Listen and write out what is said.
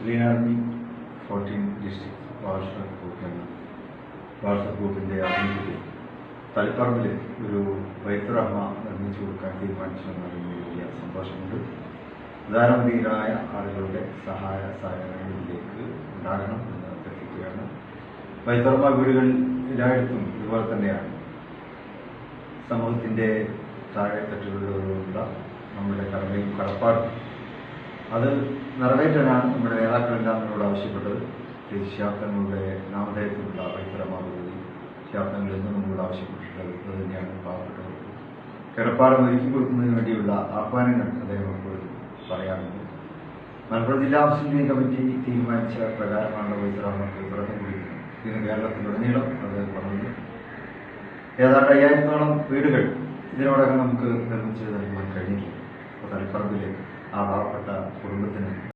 ലീനാർമി 14 district WhatsApp ഗ്രൂപ്പിൻ്റെ ആഭിമുഖ്യത്തിൽ തളിപ്പറമ്പിൽ ഒരു വൈത്തുറഹ്മ നിർമ്മിച്ചു കൊടുക്കാൻ തീരുമാനിച്ചതെന്നതിന് വലിയ സന്തോഷമുണ്ട്. ഉദാരമതികളായ ആളുകളുടെ സഹായ സഹകരണങ്ങളിലേക്ക് ഉണ്ടാകണം എന്ന് അഭ്യർത്ഥിക്കുകയാണ്. വൈത്തുറഹ്മ വീടുകൾ എല്ലായിടത്തും ഇതുപോലെ തന്നെയാണ്. സമൂഹത്തിൻ്റെ താഴെത്തട്ടുകളിലുള്ള നമ്മുടെ കടമയും കടപ്പാടും അത് നിറവേറ്റാനാണ് നമ്മുടെ നേതാക്കളെല്ലാം നമ്മളോട് ആവശ്യപ്പെട്ടത്. ശാബ്ദങ്ങളുടെ നാമധേയത്തിലുള്ള വൈത്തുറഹ്മ പദ്ധതി ശാബ്ദങ്ങളിൽ നിന്ന് നമ്മളോട് ആവശ്യപ്പെട്ടിട്ടുള്ളത് അത് തന്നെയാണ്. പാവപ്പെട്ടവർക്ക് കിടപ്പാടം ഒരുക്കി കൊടുക്കുന്നതിന് വേണ്ടിയുള്ള ആഹ്വാനങ്ങൾ അദ്ദേഹം എപ്പോഴും പറയാറുണ്ട്. മലപ്പുറം ജില്ലാ മുസ്ലിം ലീഗ് കമ്മിറ്റി തീരുമാനിച്ച പ്രകാരമാണ് വൈത്തുറഹ്മക്ക് തുടക്കം കുറിക്കുന്നത്. ഇന്ന് കേരളത്തിലുടനീളം അത് വന്നത് ഏതാണ്ട് 5000-ഓളം വീടുകൾ ഇതിനോടകം നമുക്ക് നിർമ്മിച്ച് നൽകുവാൻ കഴിഞ്ഞിട്ടുണ്ട്. അപ്പോൾ തളിപ്പറമ്പിലെ ആ പാവപ്പെട്ട കുടുംബത്തിന്